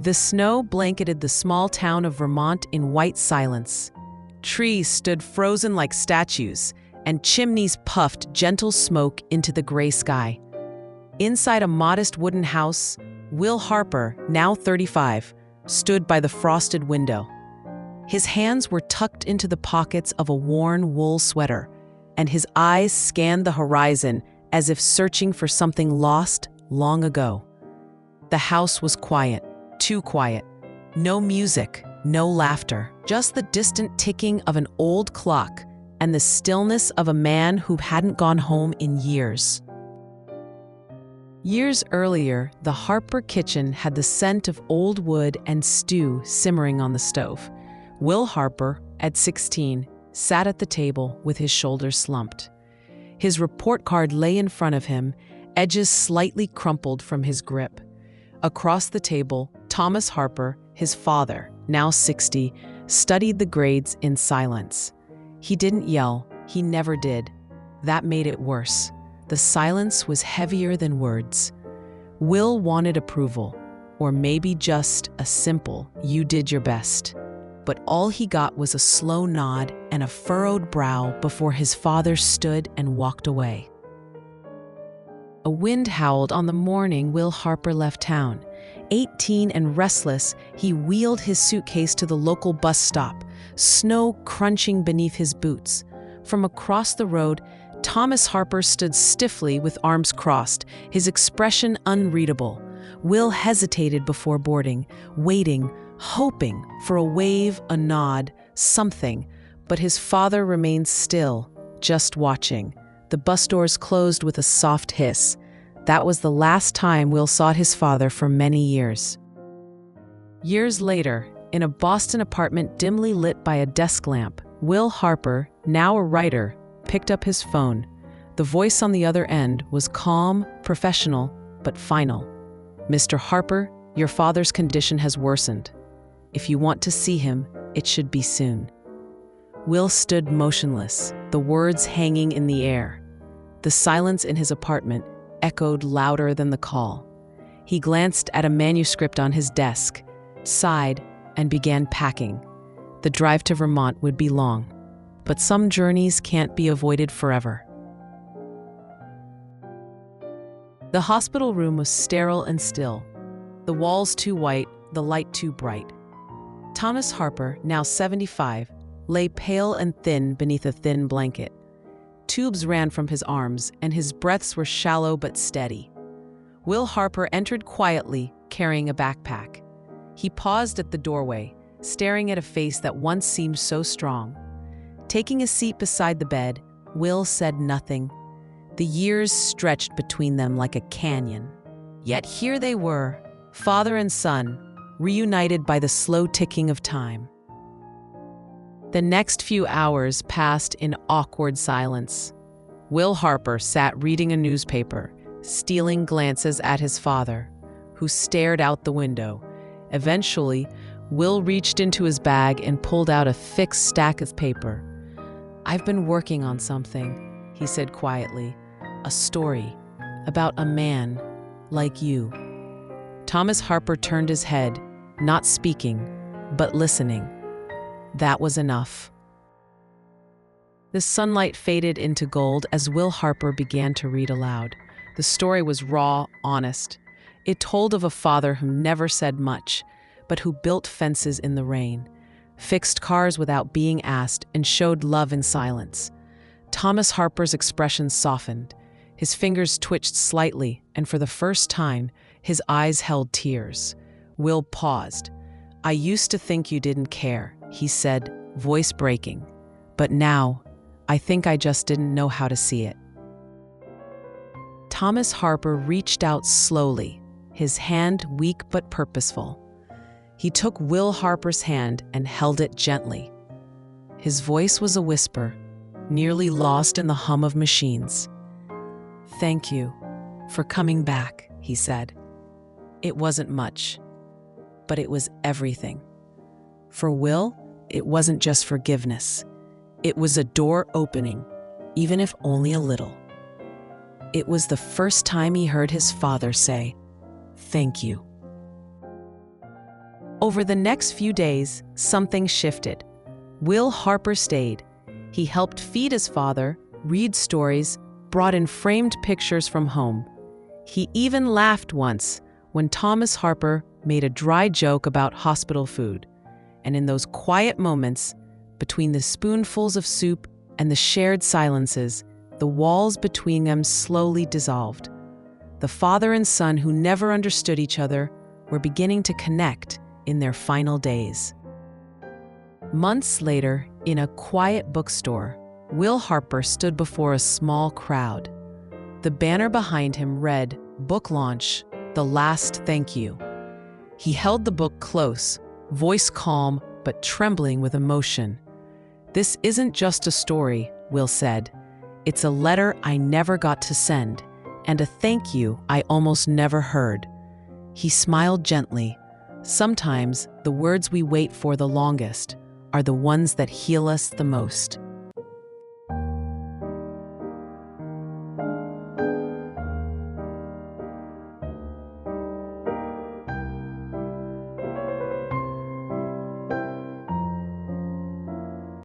The snow blanketed the small town of Vermont in white silence. Trees stood frozen like statues, and chimneys puffed gentle smoke into the gray sky. Inside a modest wooden house, Will Harper, now 35, stood by the frosted window. His hands were tucked into the pockets of a worn wool sweater, and his eyes scanned the horizon as if searching for something lost long ago. The house was quiet, too quiet. No music, no laughter, just the distant ticking of an old clock and the stillness of a man who hadn't gone home in years. Years earlier, the Harper kitchen had the scent of old wood and stew simmering on the stove. Will Harper, at 16, sat at the table with his shoulders slumped. His report card lay in front of him, edges slightly crumpled from his grip. Across the table, Thomas Harper, his father, now 60, studied the grades in silence. He didn't yell, he never did. That made it worse. The silence was heavier than words. Will wanted approval, or maybe just a simple, "You did your best." But all he got was a slow nod and a furrowed brow before his father stood and walked away. A wind howled on the morning Will Harper left town. 18 and restless, he wheeled his suitcase to the local bus stop, snow crunching beneath his boots. From across the road, Thomas Harper stood stiffly with arms crossed, his expression unreadable. Will hesitated before boarding, waiting, hoping for a wave, a nod, something, but his father remained still, just watching. The bus doors closed with a soft hiss. That was the last time Will saw his father for many years. Years later, in a Boston apartment dimly lit by a desk lamp, Will Harper, now a writer, picked up his phone. The voice on the other end was calm, professional, but final. "Mr. Harper, your father's condition has worsened. If you want to see him, it should be soon." Will stood motionless, the words hanging in the air. The silence in his apartment echoed louder than the call. He glanced at a manuscript on his desk, sighed, and began packing. The drive to Vermont would be long, but some journeys can't be avoided forever. The hospital room was sterile and still, the walls too white, the light too bright. Thomas Harper, now 75, lay pale and thin beneath a thin blanket. Tubes ran from his arms, and his breaths were shallow but steady. Will Harper entered quietly, carrying a backpack. He paused at the doorway, staring at a face that once seemed so strong. Taking a seat beside the bed, Will said nothing. The years stretched between them like a canyon. Yet here they were, father and son, reunited by the slow ticking of time. The next few hours passed in awkward silence. Will Harper sat reading a newspaper, stealing glances at his father, who stared out the window. Eventually, Will reached into his bag and pulled out a thick stack of paper. "I've been working on something," he said quietly. "A story about a man like you." Thomas Harper turned his head, not speaking, but listening. That was enough. The sunlight faded into gold as Will Harper began to read aloud. The story was raw, honest. It told of a father who never said much, but who built fences in the rain, fixed cars without being asked, and showed love in silence. Thomas Harper's expression softened. His fingers twitched slightly, and for the first time, his eyes held tears. Will paused. "I used to think you didn't care," he said, voice breaking. "But now, I think I just didn't know how to see it." Thomas Harper reached out slowly, his hand weak but purposeful. He took Will Harper's hand and held it gently. His voice was a whisper, nearly lost in the hum of machines. "Thank you for coming back," he said. It wasn't much, but it was everything. For Will, it wasn't just forgiveness. It was a door opening, even if only a little. It was the first time he heard his father say, "Thank you." Over the next few days, something shifted. Will Harper stayed. He helped feed his father, read stories, brought in framed pictures from home. He even laughed once when Thomas Harper made a dry joke about hospital food. And in those quiet moments, between the spoonfuls of soup and the shared silences, the walls between them slowly dissolved. The father and son who never understood each other were beginning to connect in their final days. Months later, in a quiet bookstore, Will Harper stood before a small crowd. The banner behind him read, "Book Launch, The Last Thank You." He held the book close, voice calm but trembling with emotion. "This isn't just a story," Will said. "It's a letter I never got to send, and a thank you I almost never heard." He smiled gently. Sometimes the words we wait for the longest are the ones that heal us the most.